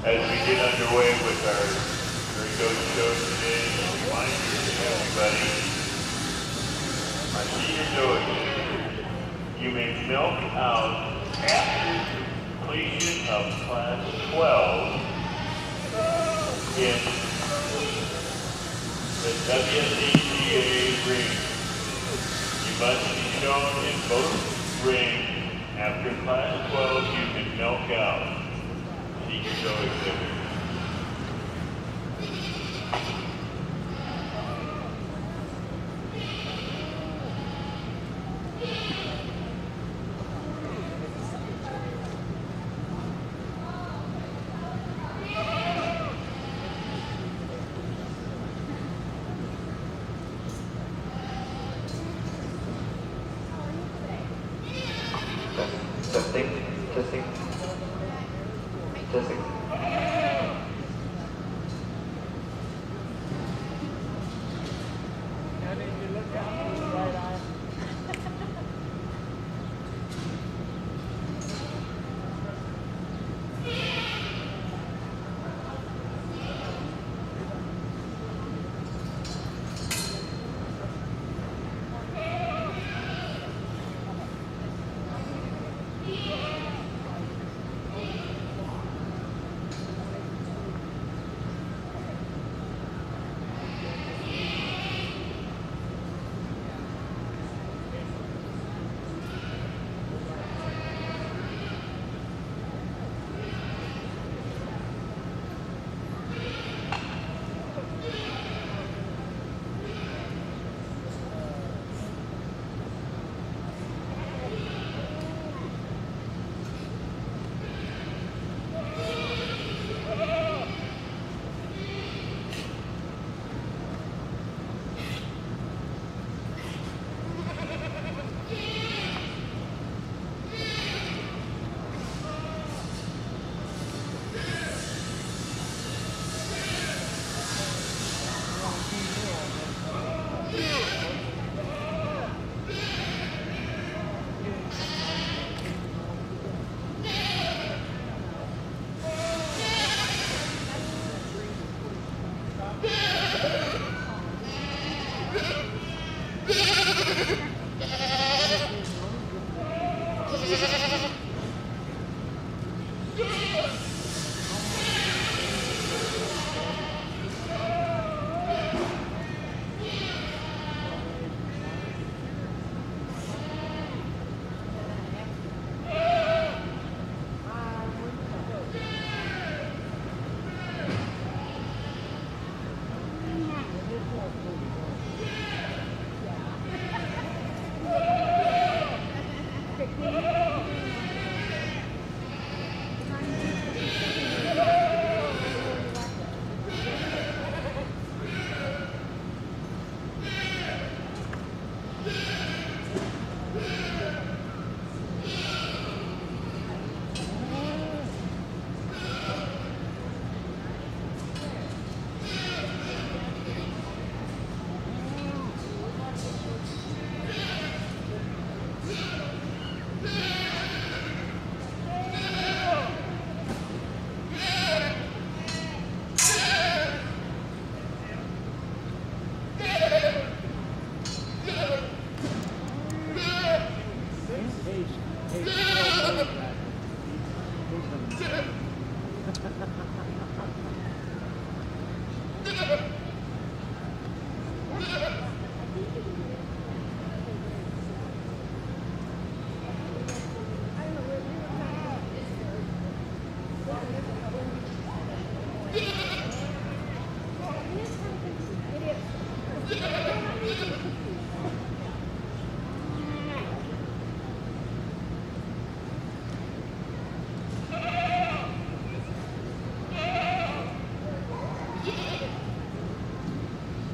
As we get underway with our Goat show today, a reminder to everybody, our senior goats, you may milk out after completion of Class 12 in the WCGA ring. You must be shown in both rings. After Class 12, you can milk out. Senior goat exhibit. Testing.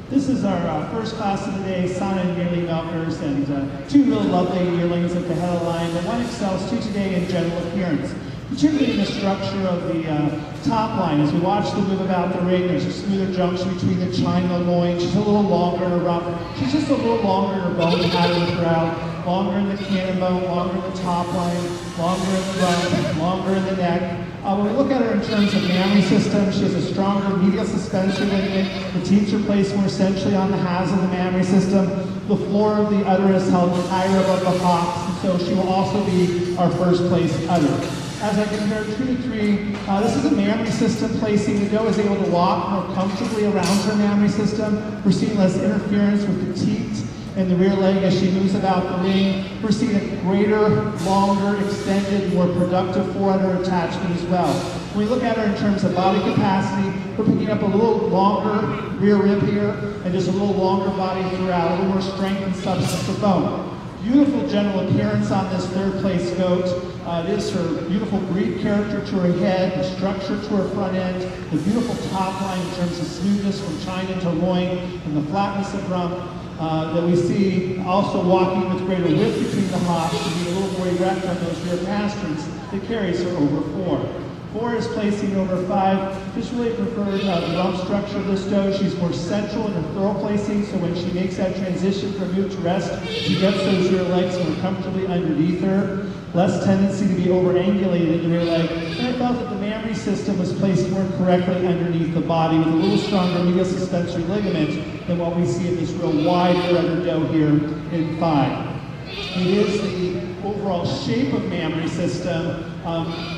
This is our first class of the day, Son and Yearling Milkers, and two real lovely yearlings at the head of the line. The one excels too today in general appearance, particularly in the structure of the top line. As we watch them move about the ring, there's a smoother junction between the chine and the loin. She's a little longer in her rump. She's just a little longer in her bone pattern throughout. Longer in the cannonbone, longer in the top line, longer in the rump, longer in the neck. When we look at her in terms of mammary system, she has a stronger medial suspensory ligament. The teats are placed more centrally on the halves of the mammary system. The floor of the udder is held higher above the hocks, and so she will also be our first place udder. As I compare 2 to 3, this is a mammary system placing. The doe is able to walk more comfortably around her mammary system. We're seeing less interference with the teat and the rear leg as she moves about the ring. We're seeing a greater, longer, extended, more productive forudder attachment as well. When we look at her in terms of body capacity, we're picking up a little longer rear rib here and just a little longer body throughout, a little more strength and substance of bone. Beautiful general appearance on this third place goat. It is her beautiful breed character to her head, the structure to her front end, the beautiful top line in terms of smoothness from chine to loin, and the flatness of rump. That we see also walking with greater width between the hocks and being a little more erect on those rear pasterns that carries her over 4. 4 is placing over 5. Just really preferred the rump structure of this doe. She's more central in her throw placing, so when she makes that transition from move to rest, she gets those rear legs more comfortably underneath her. Less tendency to be over-angulated in the rear leg. And I felt that the mammary system was placed more correctly underneath the body with a little stronger medial suspensory ligament than what we see in this real wide udder doe here in 5. It is the overall shape of mammary system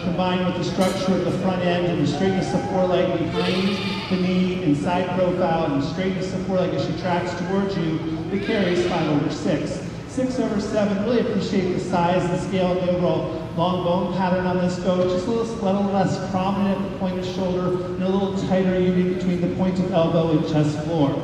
combined with the structure of the front end and the straightness of foreleg behind the knee and side profile and the straightness of foreleg as she tracks towards you that carries 5/6. 6/7, really appreciate the size and scale of the overall long bone pattern on this goat, just a little less prominent at the point of shoulder and a little tighter union between the point of elbow and chest floor.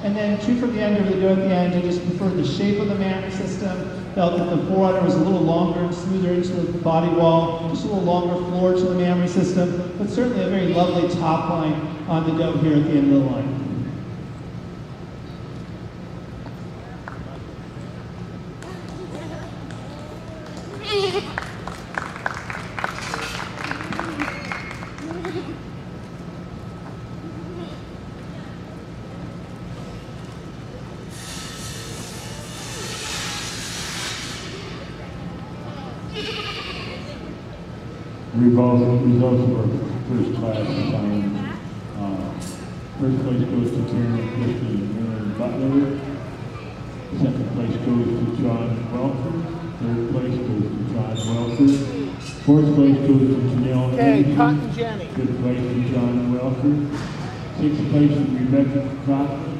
And then 2 from the end of the doe at the end, I just preferred the shape of the mammary system, felt that the forudder was a little longer and smoother into the body wall, just a little longer floor to the mammary system, but certainly a very lovely top line on the doe here at the end of the line. Results of our first class assignment. First place goes to Karen Christian and Aaron Butler. Second place goes to John Welker. Third place goes to John Welker. Fourth place goes to Janelle Anderson. Cotton Jenny. Fifth place to John Welker. Sixth place to Rebecca Cotton.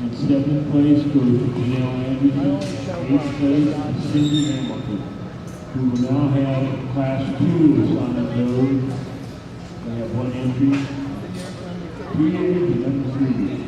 And seventh place goes to Janelle Anderson. Eighth place to Cindy Hamilton. We will now have class 2 on the road. We have 1 entry, 2 years, and then 3 years.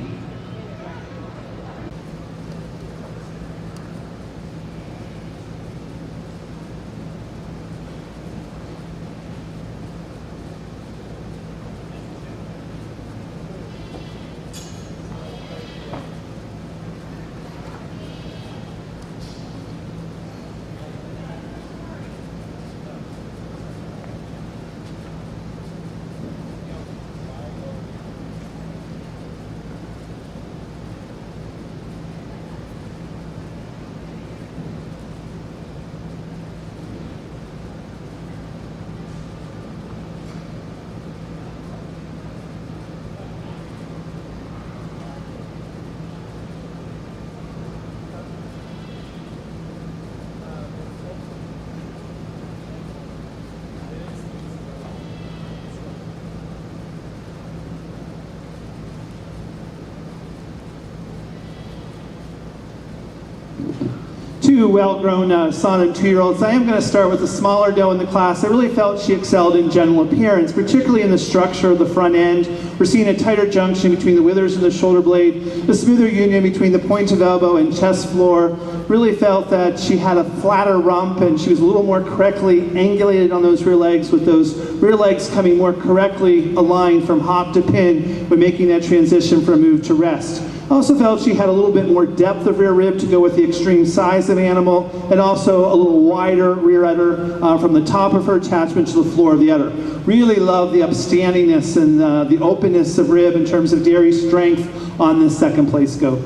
Two well-grown son and 2-year-olds. I am going to start with the smaller doe in the class. I really felt she excelled in general appearance, particularly in the structure of the front end. We're seeing a tighter junction between the withers and the shoulder blade, a smoother union between the point of elbow and chest floor. Really felt that she had a flatter rump and she was a little more correctly angulated on those rear legs, with those rear legs coming more correctly aligned from hop to pin when making that transition from move to rest. I also felt she had a little bit more depth of rear rib to go with the extreme size of the animal, and also a little wider rear udder from the top of her attachment to the floor of the udder. Really love the upstandingness and the openness of rib in terms of dairy strength on this second place goat.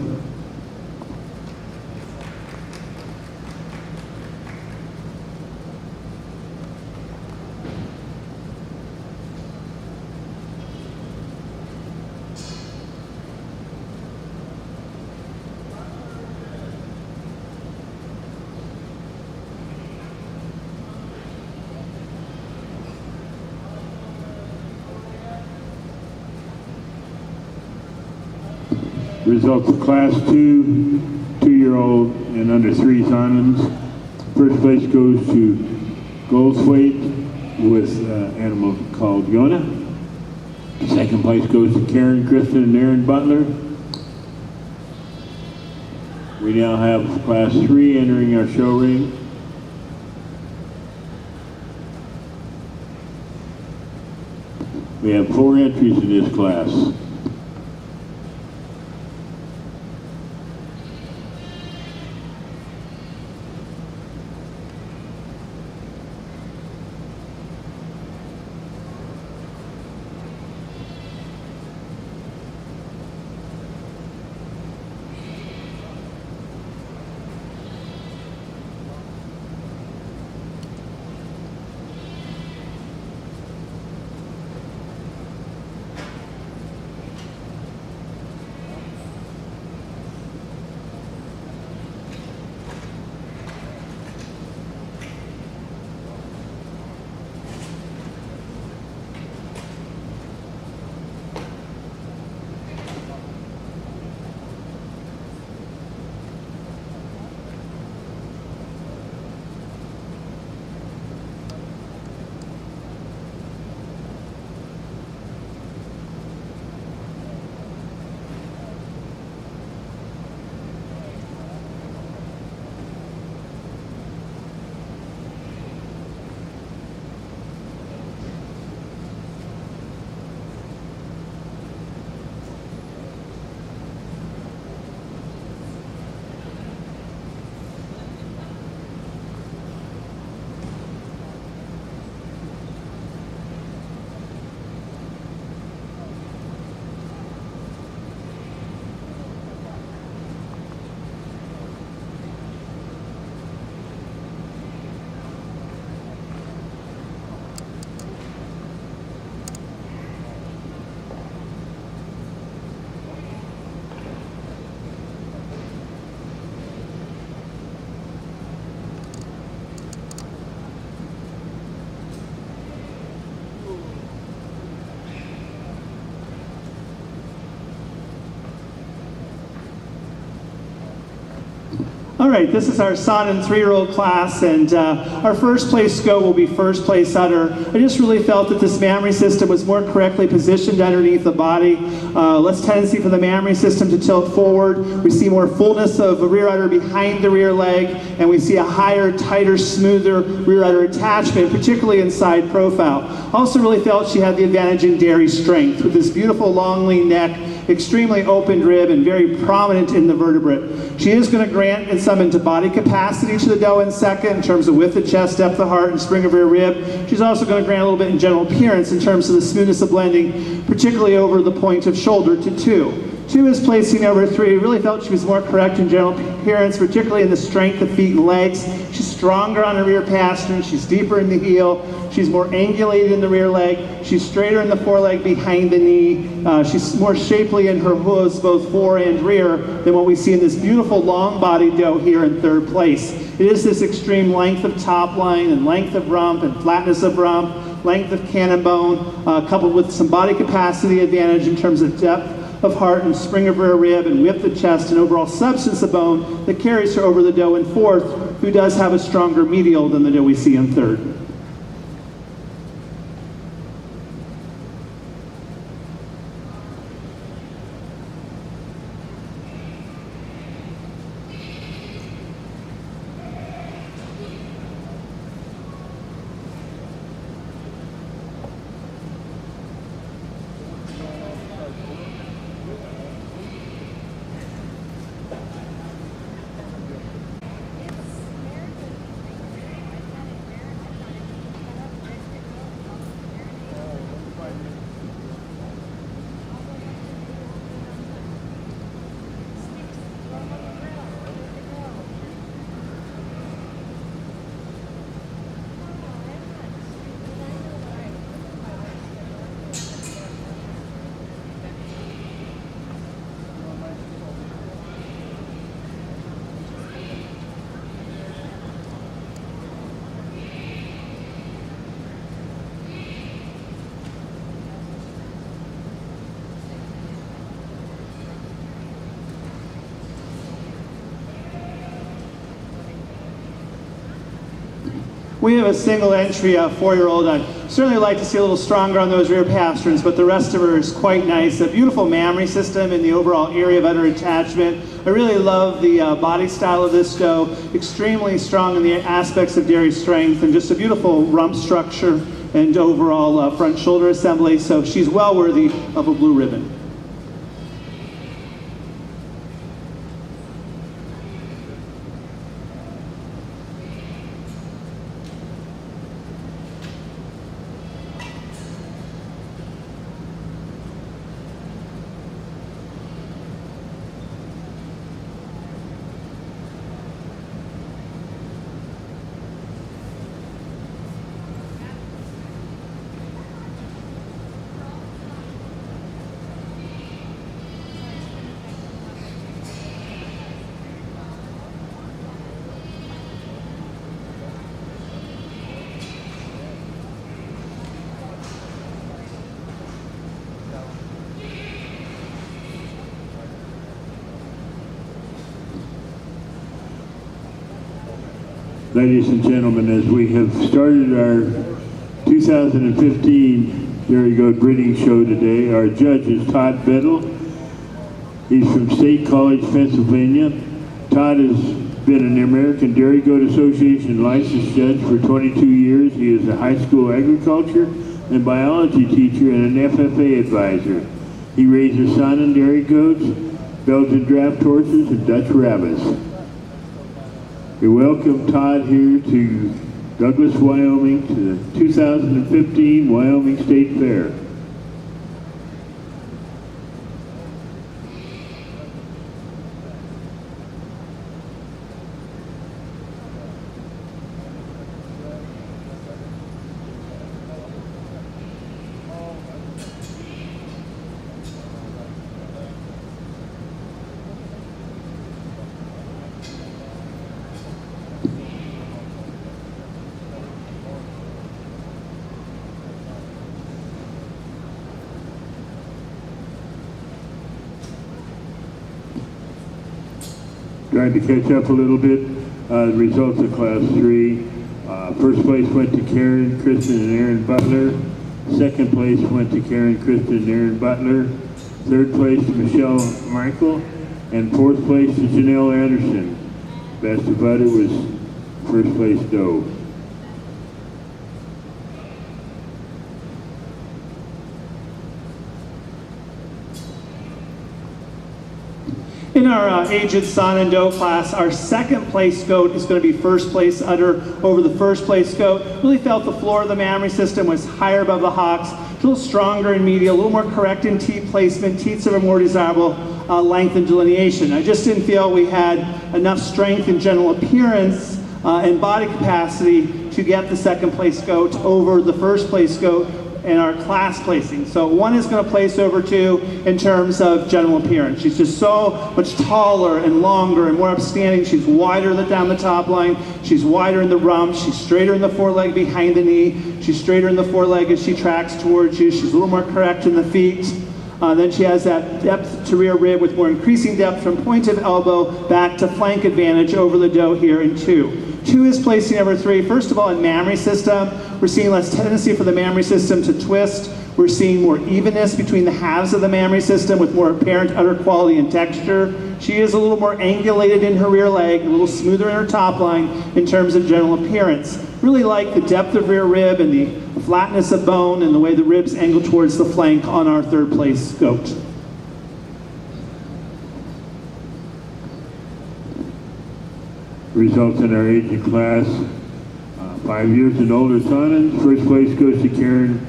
Results of Class 2, 2-year-old and under 3 Simons. First place goes to Goldthwait with an animal called Yona. Second place goes to Karen, Kristen, and Aaron Butler. We now have Class 3 entering our show ring. We have 4 entries in this class. All right, this is our son and 3-year-old class, and our first place go will be first place udder. I just really felt that this mammary system was more correctly positioned underneath the body. Less tendency for the mammary system to tilt forward. We see more fullness of rear udder behind the rear leg, and we see a higher, tighter, smoother rear udder attachment, particularly in side profile. Also really felt she had the advantage in dairy strength with this beautiful long lean neck, extremely opened rib, and very prominent in the vertebrate. She is going to grant some into body capacity to the doe in second in terms of width of chest, depth of heart, and spring of rear rib. She's also going to grant a little bit in general appearance in terms of the smoothness of blending, particularly over the point of shoulder to 2. 2 is placing over 3. Really felt she was more correct in general appearance, particularly in the strength of feet and legs. She's stronger on the rear pastern. She's deeper in the heel. She's more angulated in the rear leg. She's straighter in the foreleg behind the knee. She's more shapely in her hooves, both fore and rear, than what we see in this beautiful long-bodied doe here in 3rd place. It is this extreme length of top line and length of rump and flatness of rump, length of cannon bone, coupled with some body capacity advantage in terms of depth of heart and spring of rear rib and width of chest and overall substance of bone that carries her over the doe in 4th, who does have a stronger medial than the doe we see in 3rd. We have a single entry 4-year-old. I'd certainly like to see a little stronger on those rear pasterns, but the rest of her is quite nice. A beautiful mammary system in the overall area of udder attachment. I really love the body style of this doe. Extremely strong in the aspects of dairy strength, and just a beautiful rump structure and overall front shoulder assembly. So she's well worthy of a blue ribbon. Ladies and gentlemen, as we have started our 2015 Dairy Goat Breeding Show today, our judge is Todd Biddle. He's from State College, Pennsylvania. Todd has been an American Dairy Goat Association licensed judge for 22 years. He is a high school agriculture and biology teacher and an FFA advisor. He raises Saanen dairy goats, Belgian draft horses, and Dutch rabbits. We welcome Todd here to Douglas, Wyoming, to the 2015 Wyoming State Fair. Trying to catch up a little bit. The results of Class 3. First place went to Karen, Kristen, and Aaron Butler. Second place went to Karen, Kristen, and Aaron Butler. Third place to Michelle Michael. And fourth place to Janelle Anderson. Best of Butter was first place doe. In our aged Saanen doe class, our second place goat is going to be first place udder over the first place goat. Really felt the floor of the mammary system was higher above the hocks, a little stronger in media, a little more correct in teat placement, teats of a more desirable length and delineation. I just didn't feel we had enough strength in general appearance and body capacity to get the second place goat over the first place goat in our class placing. So one is going to place over two in terms of general appearance. She's just so much taller and longer and more upstanding. She's wider down the top line. She's wider in the rump. She's straighter in the foreleg behind the knee. She's straighter in the foreleg as she tracks towards you. She's a little more correct in the feet. Then she has that depth to rear rib with more increasing depth from point of elbow back to flank advantage over the doe here in 2. 2 is placing over 3. First of all, in mammary system, we're seeing less tendency for the mammary system to twist. We're seeing more evenness between the halves of the mammary system with more apparent udder quality and texture. She is a little more angulated in her rear leg, a little smoother in her top line in terms of general appearance. Really like the depth of rear rib and the flatness of bone and the way the ribs angle towards the flank on our third place goat. Results in our aging class. 5 years and older Saanen. First place goes to Karen,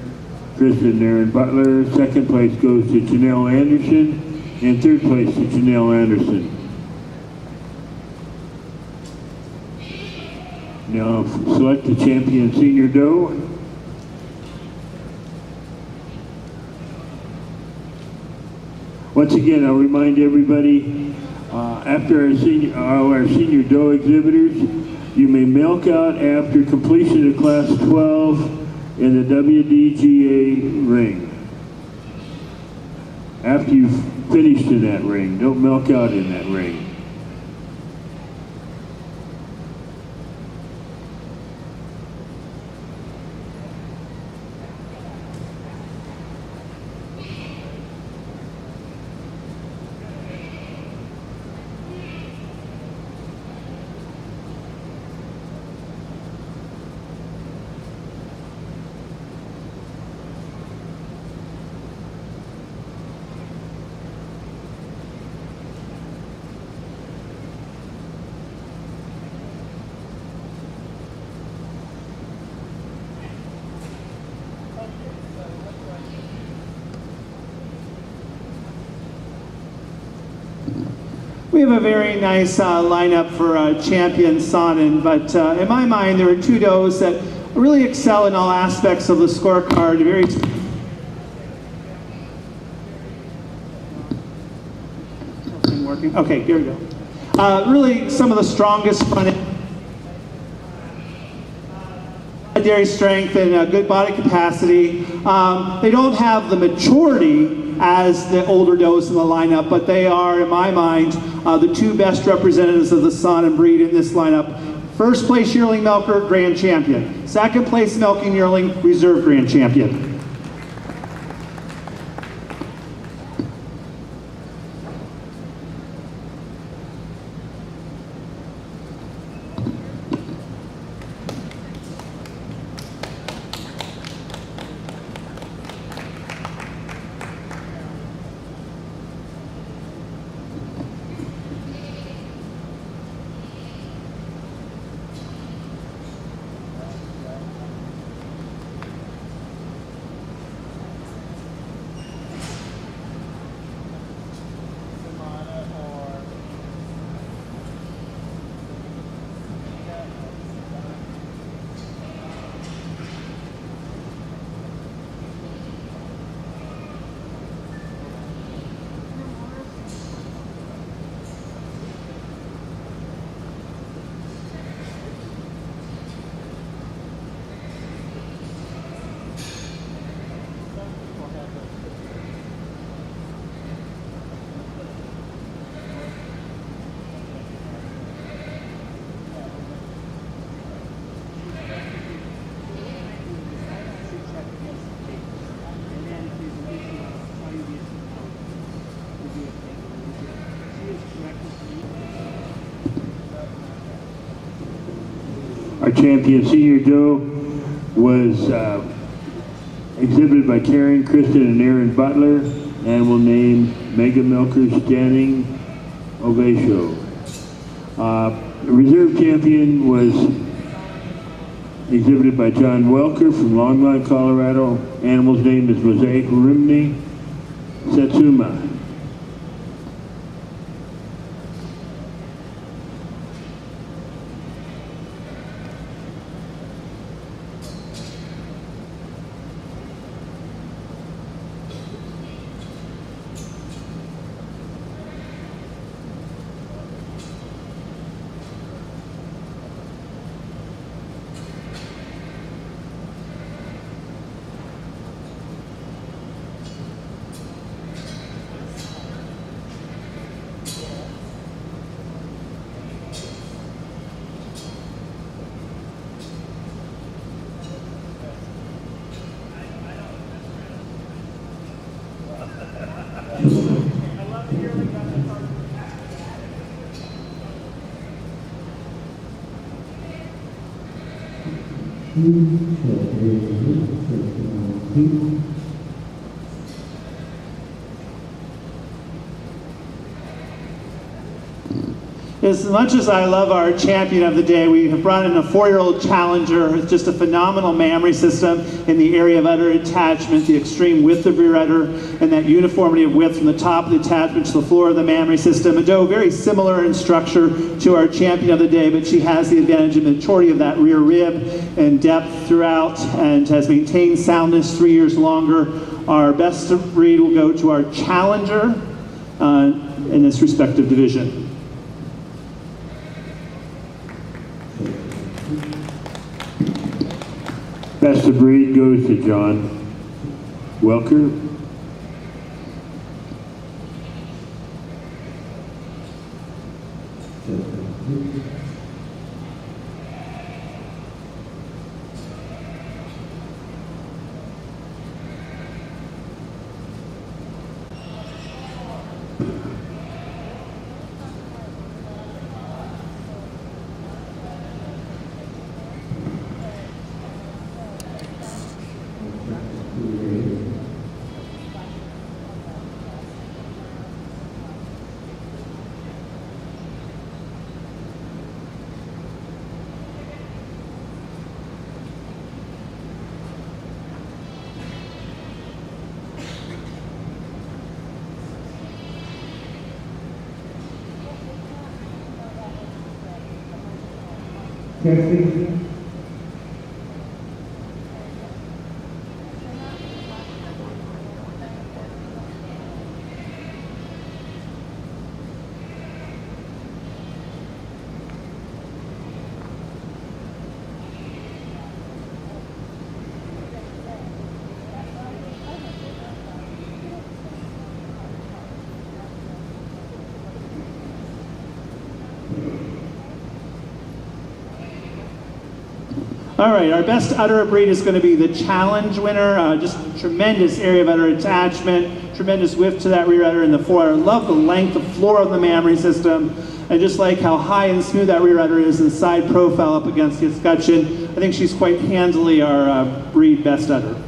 Kristen, and Aaron Butler. Second place goes to Janelle Anderson. And third place to Janelle Anderson. Now select the champion senior doe. Once again, I'll remind everybody, after all our senior doe exhibitors, you may milk out after completion of Class 12 in the WDGA ring. After you've finished in that ring, don't milk out in that ring. We have a very nice lineup for champion Sonnen, but in my mind, there are two does that really excel in all aspects of the scorecard. Very working. Okay, here we go. Really, some of the strongest front dairy strength and good body capacity. They don't have the maturity as the older does in the lineup, but they are, in my mind, the two best representatives of the Sonnen breed in this lineup. First place yearling milker, grand champion. Second place milking yearling, reserve grand champion. Our champion senior doe was exhibited by Karen, Kristen, and Aaron Butler, and will name Mega Milker Standing Ovation. The reserve champion was exhibited by John Welker from Longmont, Colorado. Animal's name is Mosaic Rimney Satsuma. As much as I love our champion of the day, we have brought in a 4-year-old challenger with just a phenomenal mammary system in the area of udder attachment, the extreme width of rear udder, and that uniformity of width from the top of the attachment to the floor of the mammary system. A doe very similar in structure to our champion of the day, but she has the advantage of maturity of that rear rib and depth throughout, and has maintained soundness 3 years longer. Our best of breed will go to our challenger in this respective division. Best of breed goes to John Welker. Testing. All right, our best udder breed is going to be the challenge winner. Just tremendous area of udder attachment, tremendous width to that rear udder and the fore udder. Love the length, the floor of the mammary system, and just like how high and smooth that rear udder is and side profile up against the escutcheon. I think she's quite handily our breed best udder.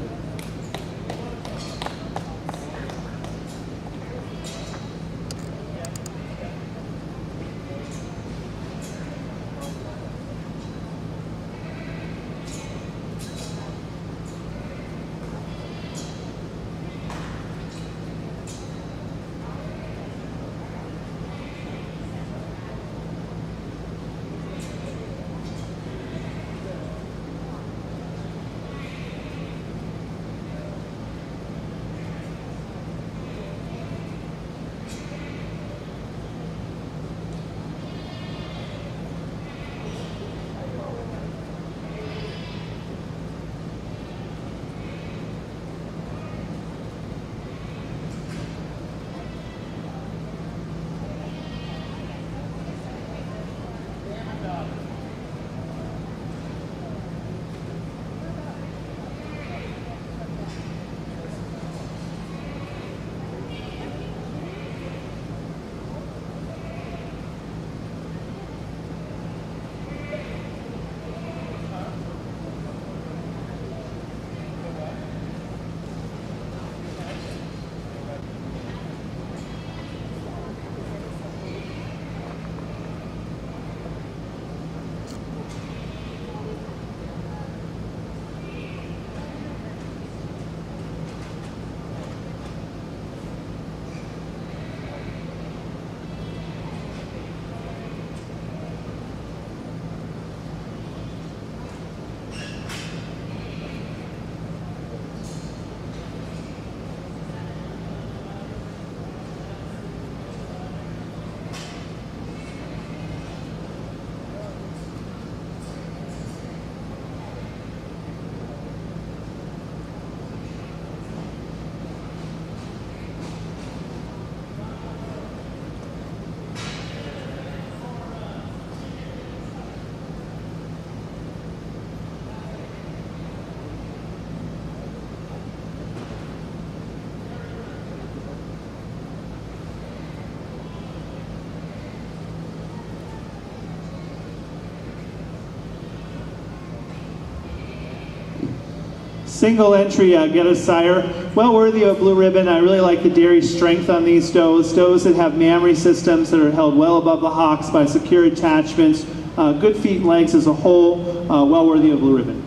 Single entry get a sire, well worthy of a blue ribbon. I really like the dairy strength on these does. Does that have mammary systems that are held well above the hocks by secure attachments, good feet and legs as a whole, well worthy of blue ribbon.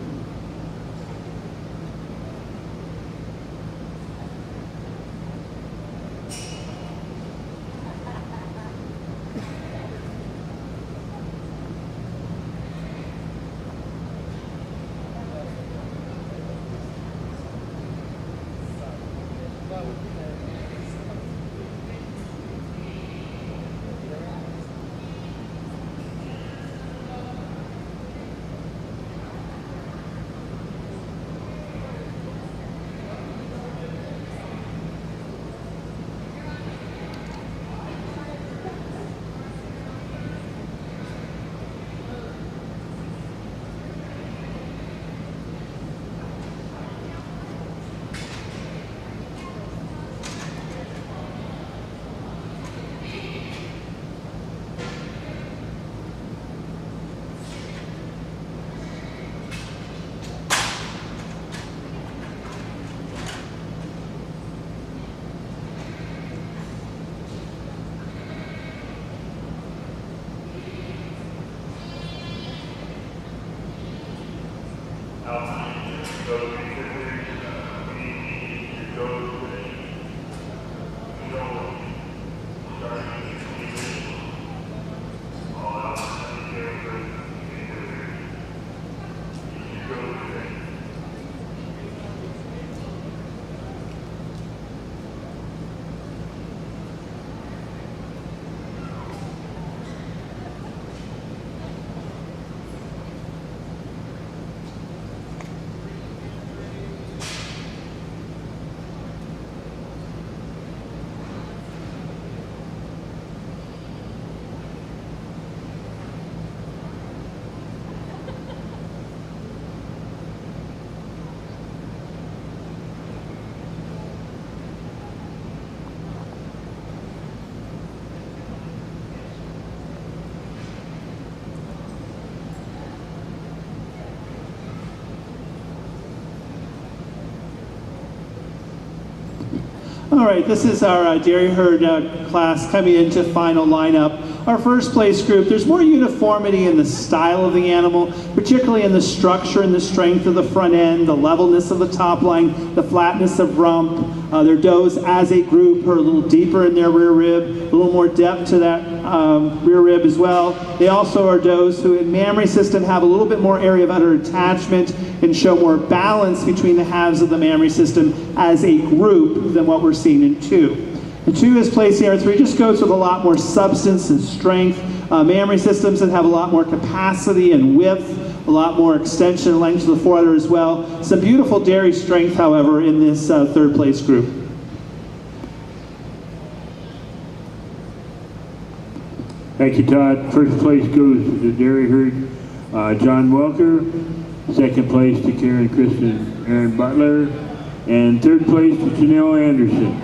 All right, this is our dairy herd class coming into final lineup. Our first place group, there's more uniformity in the style of the animal, particularly in the structure and the strength of the front end, the levelness of the top line, the flatness of rump. Their does as a group are a little deeper in their rear rib, a little more depth to that rear rib as well. They also are does who in mammary system have a little bit more area of udder attachment and show more balance between the halves of the mammary system as a group than what we're seeing in 2. And 2 is placed here. 3 just goes with a lot more substance and strength. Mammary systems that have a lot more capacity and width, a lot more extension and length to the foreudder as well. Some beautiful dairy strength, however, in this third place group. Thank you, Todd. First place goes to the dairy herd, John Welker. Second place to Karen Kristen Aaron Butler. And third place to Janelle Anderson.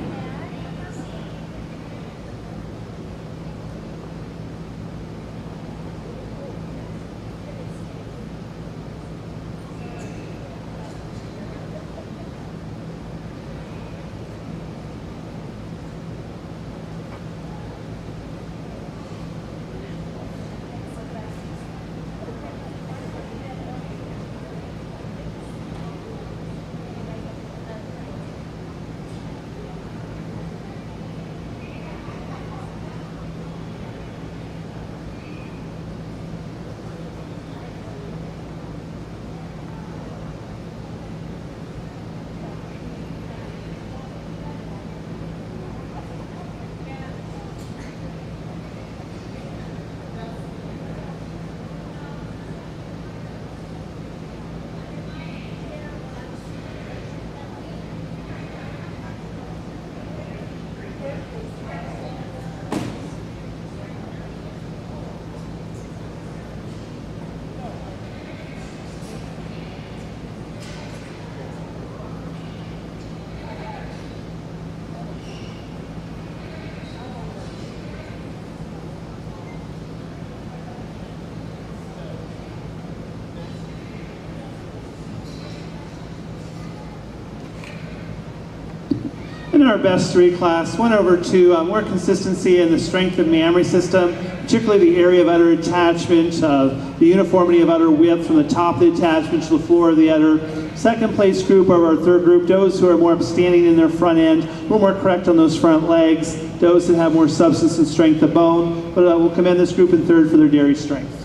In our best 3 class, went over to more consistency in the strength of mammary system, particularly the area of udder attachment, the uniformity of udder width from the top of the attachment to the floor of the udder. Second place group of our third group, does who are more upstanding in their front end, a little more correct on those front legs, does that have more substance and strength of bone, but we'll commend this group in third for their dairy strength.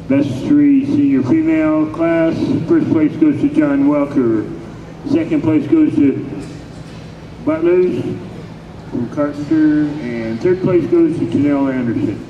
Best 3 senior female class. First place goes to John Welker. Second place goes to Butlers from Carpenter. And third place goes to Janelle Anderson.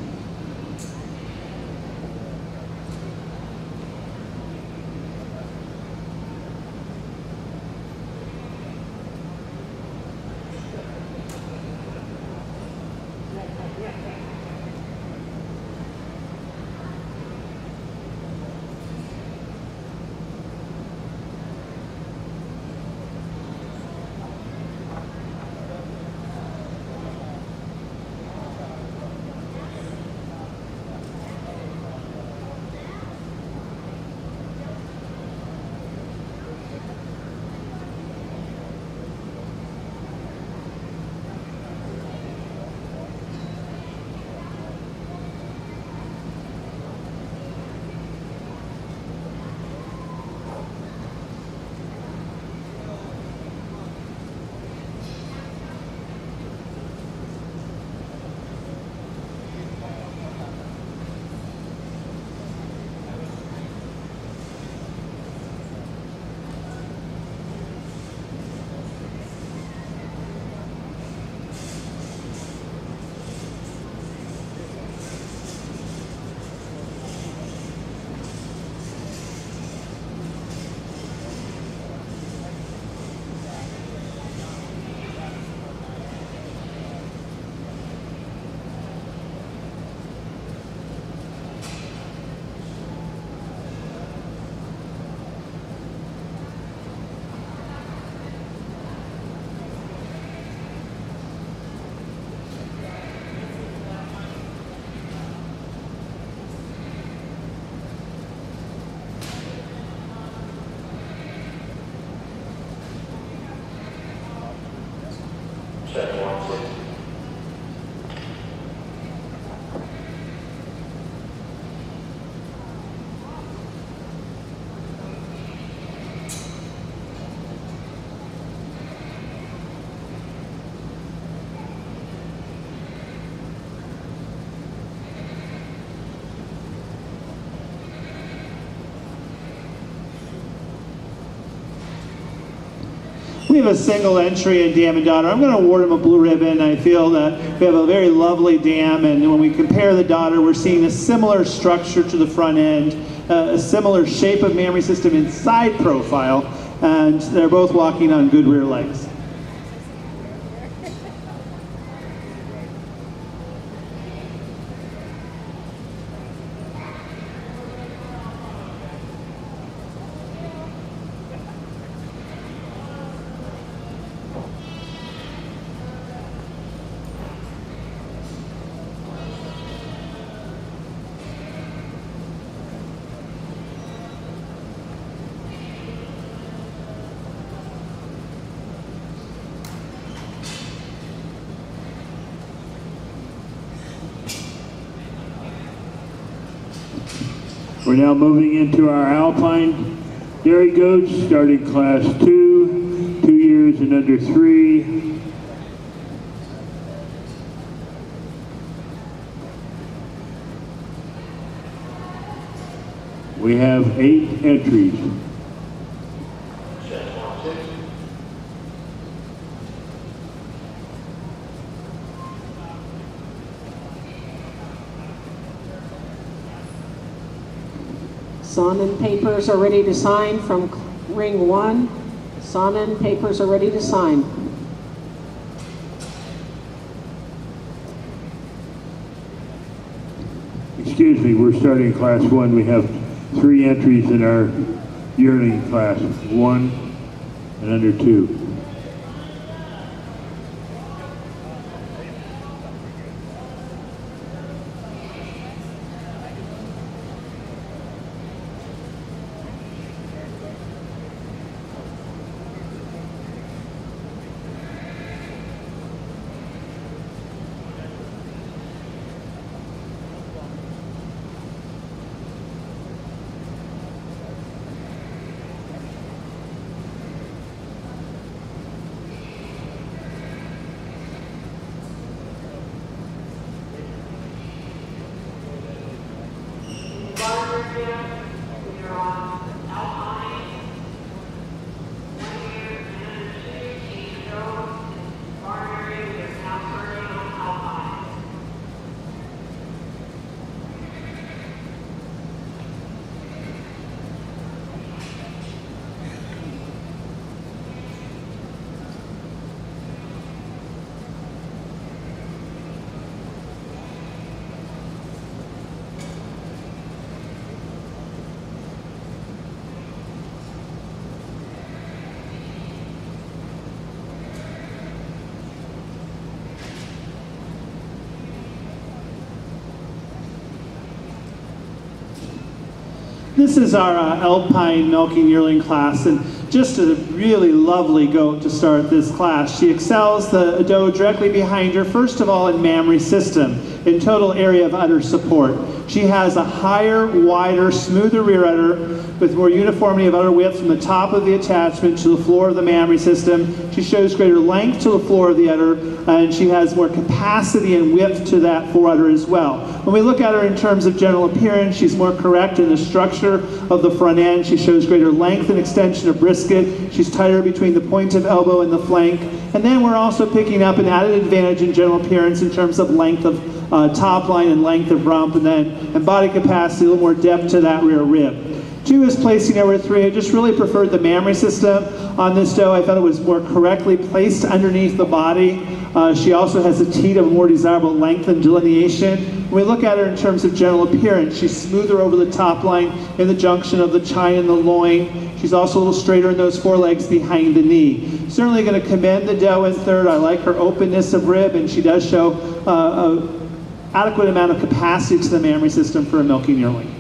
We have a single entry in dam and daughter. I'm going to award him a blue ribbon. I feel that we have a very lovely dam, and when we compare the daughter, we're seeing a similar structure to the front end, a similar shape of mammary system and side profile, and they're both walking on good rear legs. We're now moving into our alpine dairy goats, starting class 2, 2 years and under 3. We have 8 entries. Sonnen papers are ready to sign from ring 1. Sonnen papers are ready to sign. Excuse me, we're starting class 1. We have 3 entries in our yearling class, 1 and under 2. This is our alpine milking yearling class, and just a really lovely goat to start this class. She excels the doe directly behind her, first of all in mammary system, in total area of udder support. She has a higher, wider, smoother rear udder with more uniformity of udder width from the top of the attachment to the floor of the mammary system. She shows greater length to the floor of the udder, and she has more capacity and width to that foreudder as well. When we look at her in terms of general appearance, she's more correct in the structure of the front end. She shows greater length and extension of brisket. She's tighter between the point of elbow and the flank. And then we're also picking up an added advantage in general appearance in terms of length of top line and length of rump, and body capacity, a little more depth to that rear rib. 2 is placing over 3. I just really preferred the mammary system on this doe. I thought it was more correctly placed underneath the body. She also has a teat of more desirable length and delineation. When we look at her in terms of general appearance, she's smoother over the top line in the junction of the chine and the loin. She's also a little straighter in those forelegs behind the knee. Certainly going to commend the doe in 3rd. I like her openness of rib, and she does show an adequate amount of capacity to the mammary system for a milking yearling.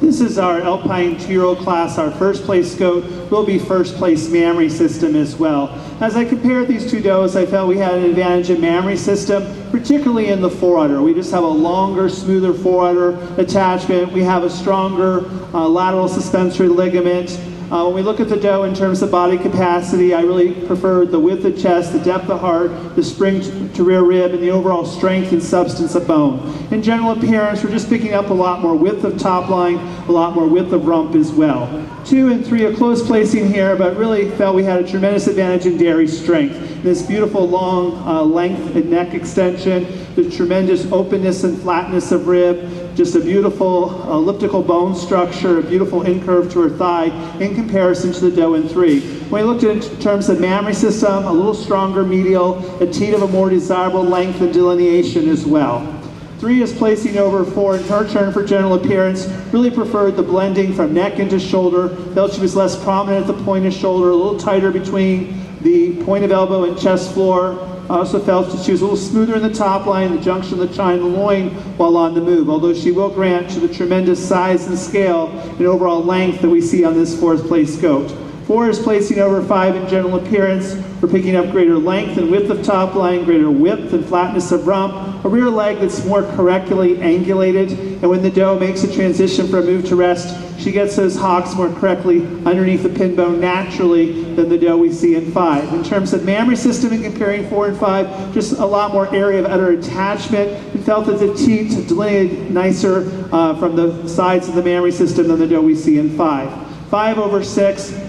This is our Alpine 2-year-old class. Our first place scout will be first place mammary system as well. As I compared these two does, I felt we had an advantage in mammary system, particularly in the forudder. We just have a longer, smoother forudder attachment. We have a stronger lateral suspensory ligament. When we look at the doe in terms of body capacity, I really preferred the width of chest, the depth of heart, the spring to rear rib, and the overall strength and substance of bone. In general appearance, we're just picking up a lot more width of top line, a lot more width of rump as well. 2 and 3, a close placing here, but really felt we had a tremendous advantage in dairy strength. This beautiful long length and neck extension, the tremendous openness and flatness of rib, just a beautiful elliptical bone structure, a beautiful incurve to her thigh in comparison to the doe in 3. When we looked at it in terms of mammary system, a little stronger medial, a teat of a more desirable length and delineation as well. 3 is placing over 4 in her turn for general appearance. Really preferred the blending from neck into shoulder. Felt she was less prominent at the point of shoulder, a little tighter between the point of elbow and chest floor. I also felt that she was a little smoother in the top line, the junction of the chine and the loin while on the move, although she will grant to the tremendous size and scale and overall length that we see on this 4th place goat. 4 is placing over 5 in general appearance. We're picking up greater length and width of top line, greater width and flatness of rump, a rear leg that's more correctly angulated, and when the doe makes a transition from move to rest, she gets those hocks more correctly underneath the pin bone naturally than the doe we see in 5. In terms of mammary system and comparing 4 and 5, just a lot more area of udder attachment, and felt that the teat delineated nicer from the sides of the mammary system than the doe we see in 5. 5 over 6,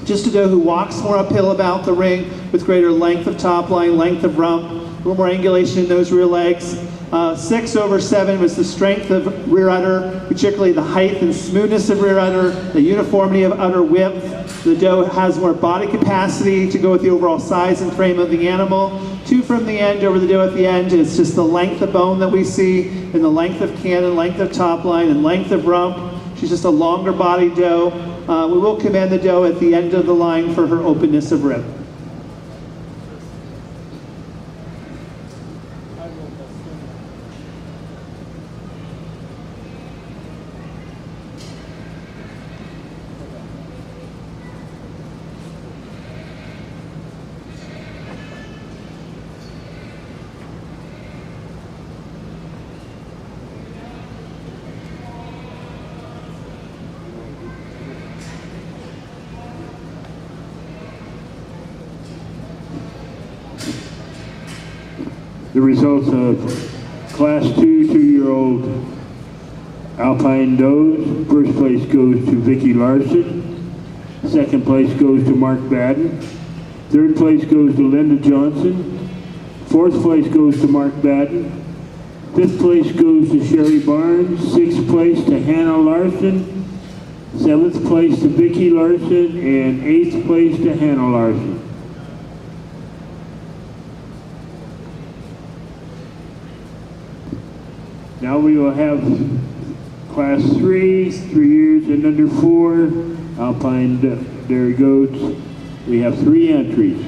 just a doe who walks more uphill about the ring with greater length of top line, length of rump, a little more angulation in those rear legs. 6 over 7 was the strength of rear udder, particularly the height and smoothness of rear udder, the uniformity of udder width. The doe has more body capacity to go with the overall size and frame of the animal. 2 from the end over the doe at the end is just the length of bone that we see, and the length of cannon, length of top line, and length of rump. She's just a longer body doe. We will commend the doe at the end of the line for her openness of rib. The results of Class 2 2-year-old Alpine does. First place goes to Vicki Larson. Second place goes to Mark Baden. Third place goes to Linda Johnson. Fourth place goes to Mark Baden. Fifth place goes to Sherry Barnes. Sixth place to Hannah Larson. Seventh place to Vicki Larson. And eighth place to Hannah Larson. Now we will have Class 3, 3 years and under 4, Alpine dairy goats. We have 3 entries.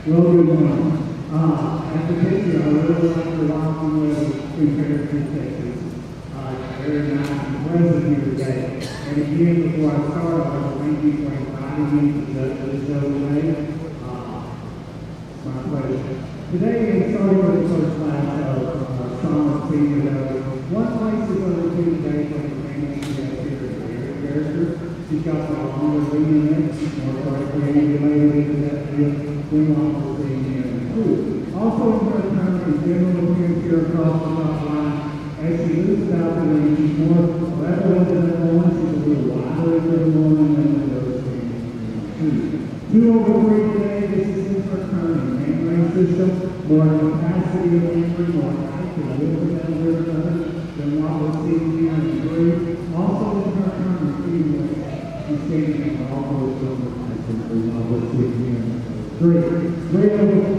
Well, good morning. As a picture, I really like to walk you with two characteristics. Very nice and present here today. And again, before I start, I want to thank you for inviting me to the show today. It's my pleasure. Today, we're starting with the first class of Summer Senior. One place is going to do today for the family who has here is Mary character. She's got the longer reading in it, more correctly regulated into that field than what we're seeing here in the school. Also, in her term, in general appearance here across the top line, as she moves out the ring, she's more relevant than the one. She's a little wider than the one than the other thing. 2 over 3 today, this is in her turn in memory system, more capacity of memory, more height and width than what we're seeing here in 3. Also in her turn in reading, she's standing on all those numbers than what we're seeing here in 3. 3 over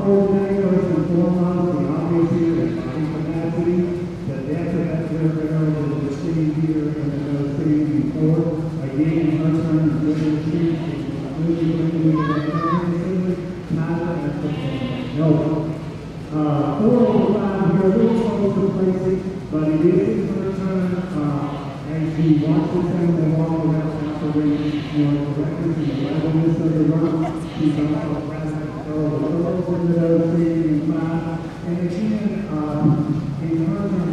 4 today, first and foremost, the obvious here is body capacity. The depth of that river arrow that we're seeing here and that we're seeing before. Again, in her turn, is really she's moving that turn, no. 4 over 5 here, a little closer placing, but it is in her turn as she watches them they walk around after reaching the records and the levelness of the run. She's also present to throw the girls into those 3 and 5. And again, in her turn,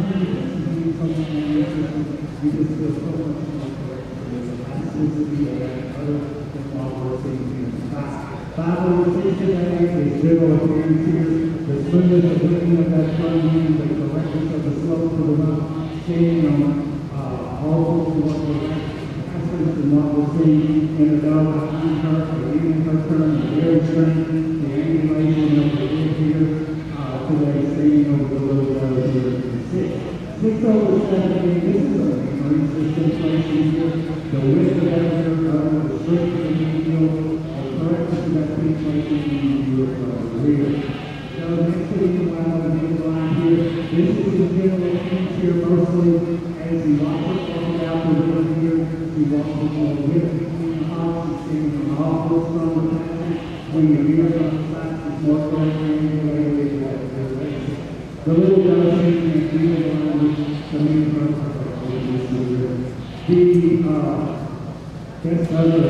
you just feel so much more correct for the elasticity of that other than what we're seeing here in 5 over 6 today is general appearance here. The smoothness of looking at that front end, the correctness of the slope of the run, standing on all of what we're aspects and what we're seeing in the dog behind her, again in her turn, the very strength, the angulation of the head here, today standing over the little dog here in 6. 6 over 7, this is a memory system placing here. The width of that here, the strength of the heel, the correctness of that feet placing in your rear. So next to the line of the line here, this is the general appearance here mostly as you walk it out the river here, you walk with the width between the hops, you see an awful strong attachment. When you hear from the sides, it's more correctly angulated at the direction. The little dog here in the field line, the main part of the best other.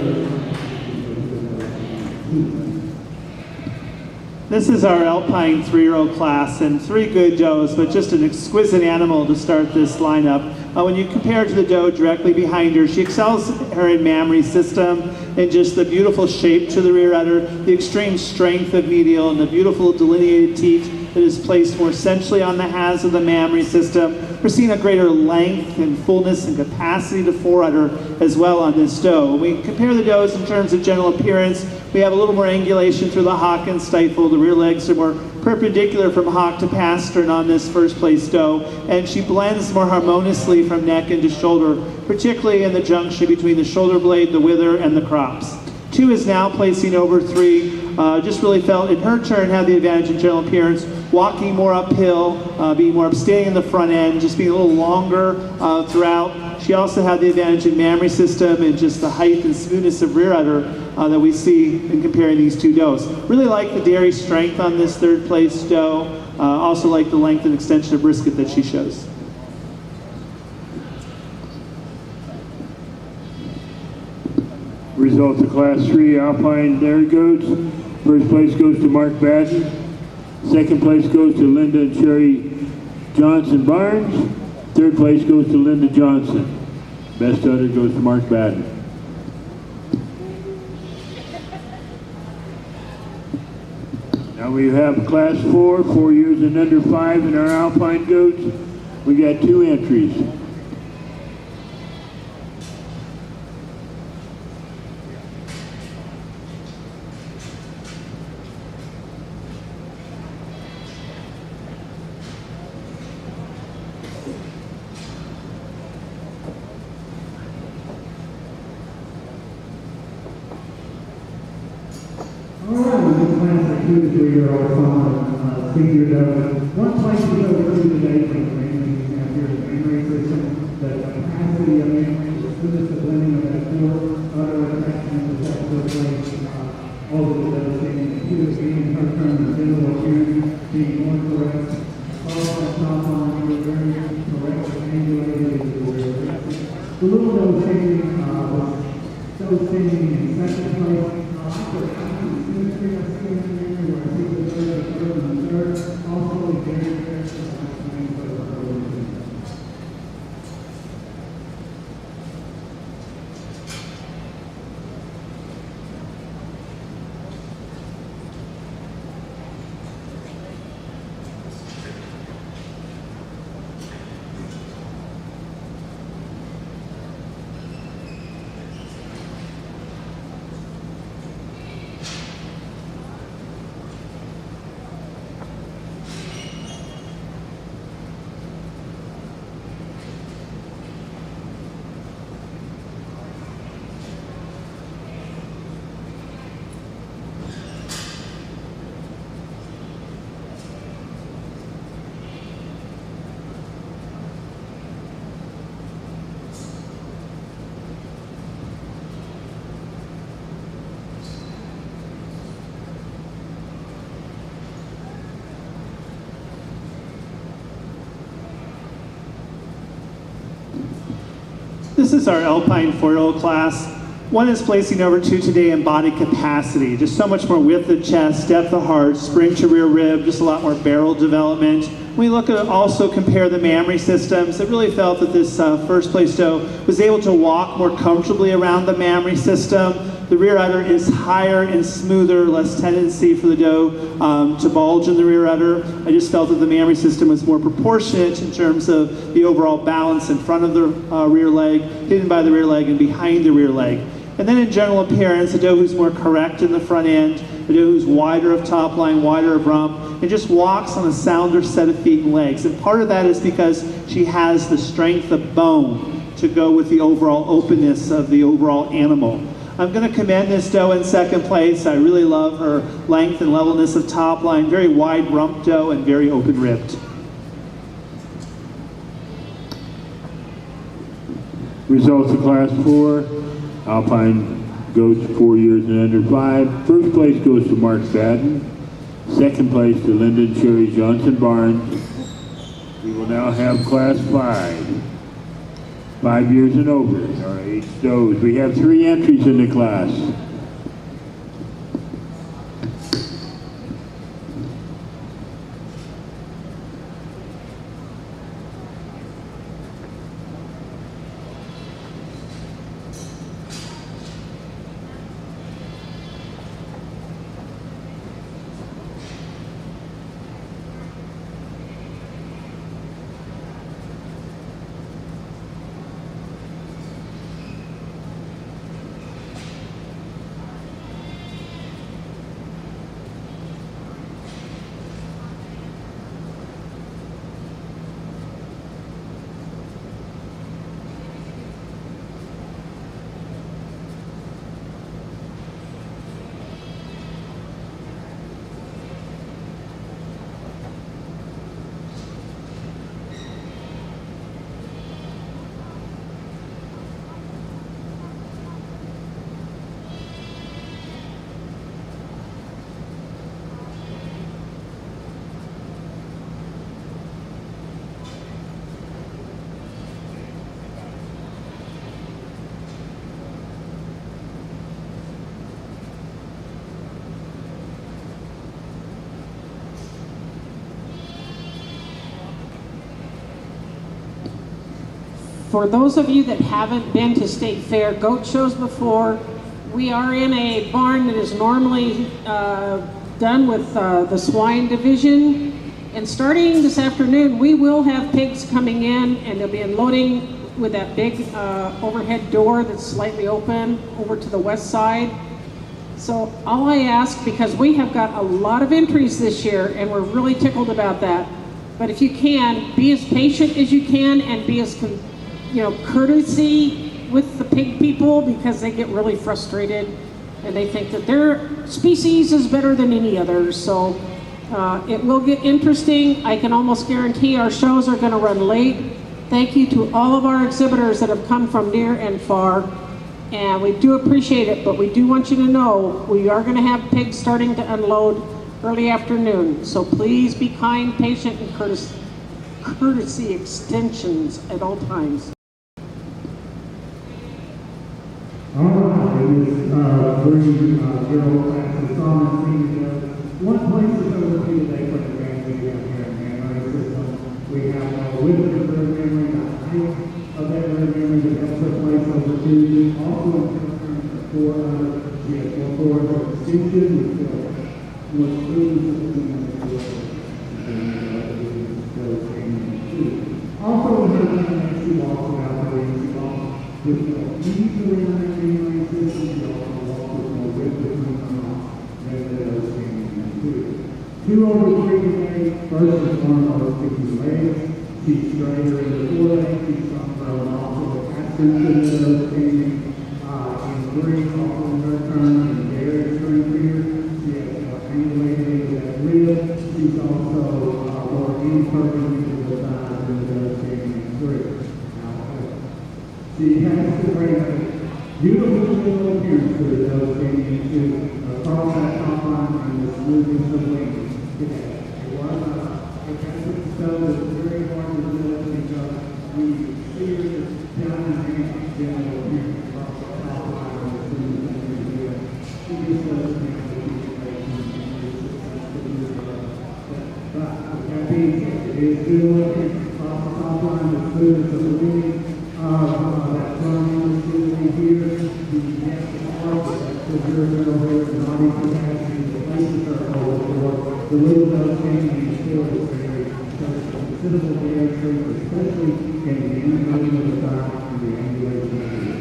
This is our Alpine 3-year-old class, and 3 good does, but just an exquisite animal to start this lineup. When you compare it to the doe directly behind her, she excels her in mammary system and just the beautiful shape to the rear udder, the extreme strength of medial, and the beautiful delineated teeth that is placed more centrally on the halves of the mammary system. We're seeing a greater length and fullness and capacity to forudder as well on this doe. When we compare the does in terms of general appearance, we have a little more angulation through the hock and stifle. The rear legs are more perpendicular from hock to pastern on this first place doe, and she blends more harmoniously from neck into shoulder, particularly in the junction between the shoulder blade, the wither, and the crops. 2 is now placing over 3. Just really felt in her turn had the advantage in general appearance, walking more uphill, being more upstanding in the front end, just being a little longer throughout. She also had the advantage in mammary system and just the height and smoothness of rear udder that we see in comparing these 2 does. Really like the dairy strength on this 3rd place doe. Also like the length and extension of brisket that she shows. Results of Class 3 Alpine Dairy Goats. First place goes to Mark Batten. Second place goes to Linda and Sherry Johnson Barnes. Third place goes to Linda Johnson. Best udder goes to Mark Batten. Now we have Class 4, 4 years and under 5 in our Alpine Goats. We got 2 entries. Class 2 to 3-year-old summer senior doe. One place to go to today for the family we have here is the memory system. The capacity of memory, the smoothness of blending of that core, other attachments of that core place, all of those things. 2 is being her turn to general appearance, being more correct. All that top line, very correct, angulated, The little doe singing in second place. After symmetry of skin where I see the third and third, also a very swing for the early season. This is our Alpine 4-year-old class. One is placing over 2 today in body capacity. Just so much more width of chest, depth of heart, spring to rear rib, just a lot more barrel development. We look at also compare the mammary systems. I really felt that this first place doe was able to walk more comfortably around the mammary system. The rear udder is higher and smoother, less tendency for the doe to bulge in the rear udder. I just felt that the mammary system was more proportionate in terms of the overall balance in front of the rear leg, hidden by the rear leg, and behind the rear leg. And then in general appearance, a doe who's more correct in the front end, a doe who's wider of top line, wider of rump, and just walks on a sounder set of feet and legs. And part of that is because she has the strength of bone to go with the overall openness of the overall animal. I'm going to commend this doe in second place. I really love her length and levelness of top line, very wide rump doe and very open ribbed. Results of Class 4, Alpine goats 4 years and under 5. First place goes to Mark Fadden. Second place to Lyndon Cherry Johnson Barnes. We will now have Class 5. 5 years and over, our age does. We have 3 entries in the class. For those of you that haven't been to State Fair goat shows before, we are in a barn that is normally done with the swine division. And starting this afternoon, we will have pigs coming in, and they'll be unloading with that big overhead door that's slightly open over to the west side. So all I ask, because we have got a lot of entries this year, and we're really tickled about that, but if you can, be as patient as you can and be as courtesy with the pig people, because they get really frustrated and they think that their species is better than any others. So it will get interesting. I can almost guarantee our shows are going to run late. Thank you to all of our exhibitors that have come from near and far, and we do appreciate it, but we do want you to know we are going to have pigs starting to unload early afternoon. So please be kind, patient, and courtesy extensions at all times. All right, it is three girl classes, Solomon Senior. One place to go to today for the family down here in Memory System. We have with the room memory, the height of that room memory that helps us place over two. Also, in terms of four, we have four floors of extension. We feel more students also, we have an she walks out there and she walks with more easily understanding system. She also walks with more width between her arms than those standing two. 2 over 3 today. First and foremost, kicking legs. She's straighter in the foreleg. She's stronger and also the absence of those standing in 3, also in her turn, and very straight here. She has more angulated with that rib. She's also more imperfect into the thighs than those standing in 3. She has the great beautiful physical appearance to the nose standing into across that top line and the smoothness of wings today. It was a fantastic stuff. It was very hard to do because we see her down in the general appearance across the top line and the smoothness of wings. She gives us the but with that being said, it is good looking across the top line, the smoothness of the wings. That front end facility here, the next part, the pyramidal here, body capacity, the places are over for the little nose changing is still very considerable very strength, especially in the angulation of the thigh and the angulation of the ear.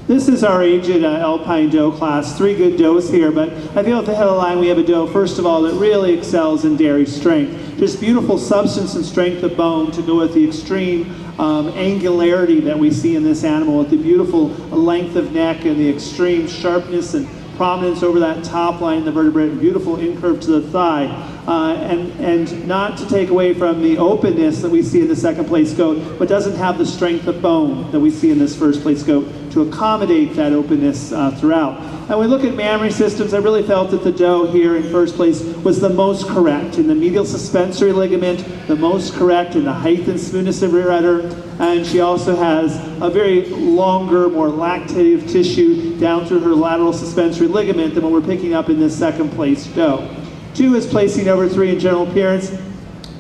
This is our aged Alpine doe class. 3 good does here, but I feel at the head of the line we have a doe, first of all, that really excels in dairy strength. Just beautiful substance and strength of bone to go with the extreme angularity that we see in this animal, with the beautiful length of neck and the extreme sharpness and prominence over that top line of the vertebrate, beautiful incurve to the thigh. And not to take away from the openness that we see in the second place goat, but doesn't have the strength of bone that we see in this first place goat to accommodate that openness throughout. And when we look at mammary systems, I really felt that the doe here in first place was the most correct in the medial suspensory ligament, the most correct in the height and smoothness of rear udder, and she also has a very longer, more lactative tissue down through her lateral suspensory ligament than what we're picking up in this second place doe. 2 is placing over 3 in general appearance,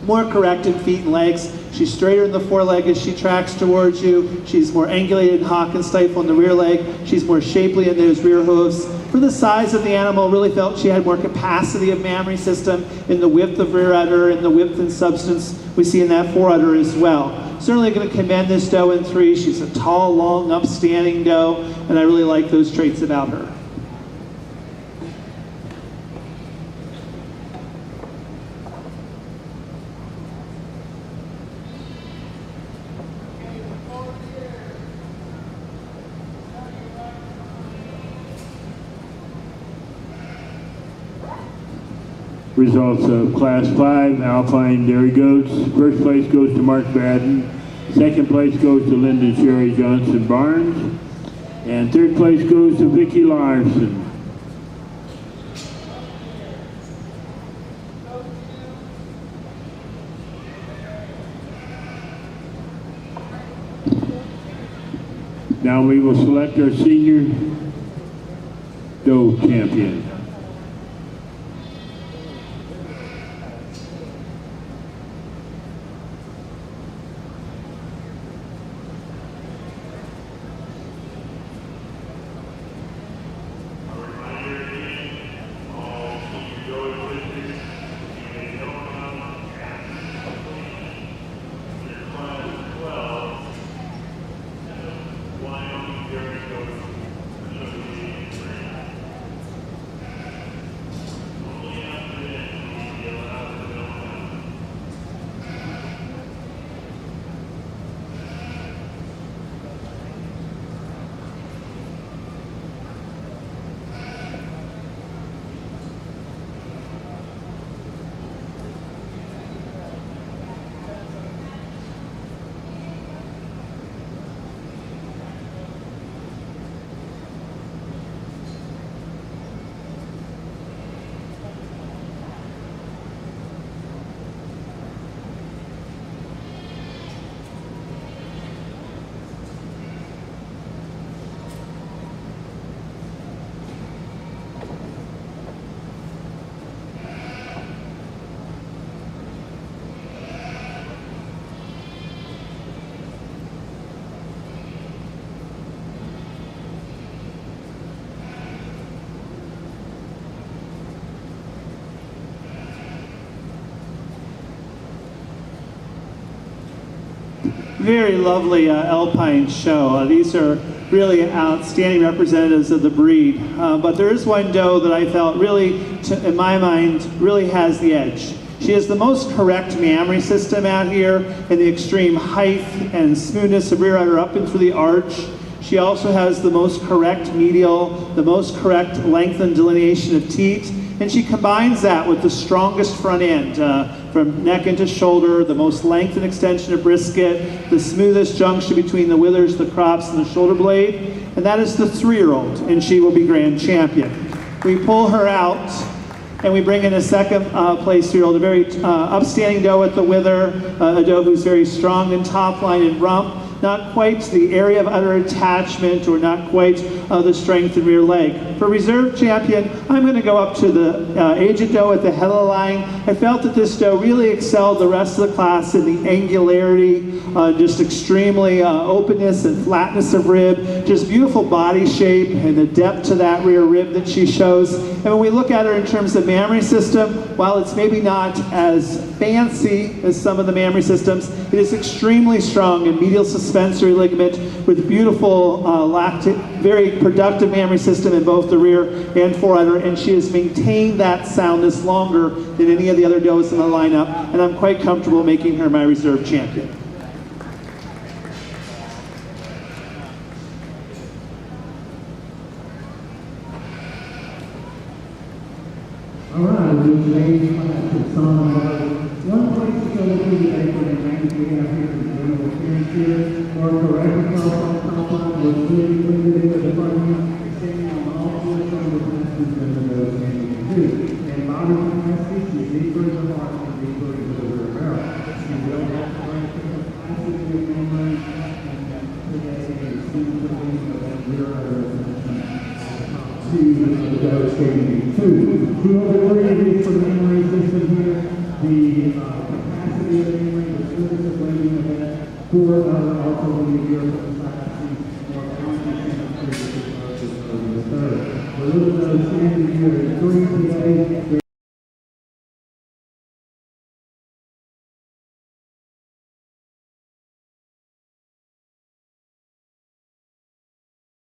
more correct in feet and legs. She's straighter in the foreleg as she tracks towards you. She's more angulated, hock and stifle in the rear leg. She's more shapely in those rear hooves. For the size of the animal, really felt she had more capacity of mammary system in the width of rear udder and the width and substance we see in that fore udder as well. Certainly going to commend this doe in 3. She's a tall, long, upstanding doe, and I really like those traits about her. Results of Class 5 Alpine Dairy Goats. First place goes to Mark Baden. Second place goes to Linda Sherry Johnson Barnes. And third place goes to Vicki Larson. Now we will select our senior doe champion. Very lovely alpine show. These are really outstanding representatives of the breed. But there is one doe that I felt really, in my mind, really has the edge. She has the most correct mammary system out here in the extreme height and smoothness of rear udder up and through the arch. She also has the most correct medial, the most correct length and delineation of teat, and she combines that with the strongest front end, from neck into shoulder, the most length and extension of brisket, the smoothest junction between the withers, the crops, and the shoulder blade, and that is the 3-year-old, and she will be grand champion. We pull her out, and we bring in a second place 3-year-old, a very upstanding doe at the wither, a doe who's very strong in top line and rump, not quite the area of udder attachment or not quite the strength in rear leg. For reserve champion, I'm going to go up to the aged doe at the head of the line. I felt that this doe really excelled the rest of the class in the angularity, just extremely openness and flatness of rib, just beautiful body shape and the depth to that rear rib that she shows. And when we look at her in terms of mammary system, while it's maybe not as fancy as some of the mammary systems, it is extremely strong in medial suspensory ligament with beautiful very productive mammary system in both the rear and forudder, and she has maintained that soundness longer than any of the other does in the lineup, and I'm quite comfortable making her my reserve champion. All right, we're today's class is song one place to go to today for the range we have here in the general appearance here. Or correct yourself on the top line, we're really limited to the front end, extending on all four shoulder passes and the nose and two. And modern capacity, she's deeper in the heart and deeper into the rear barrel. She will have to learn to the passes with memory and today is soon to be that rear udder to the nose and two. 2 over 3 of these for the memory system here. The capacity of the memory, the service of landing of that, 4 also when you hear from the capacity, more constant and the third. The little standing here is 3 today.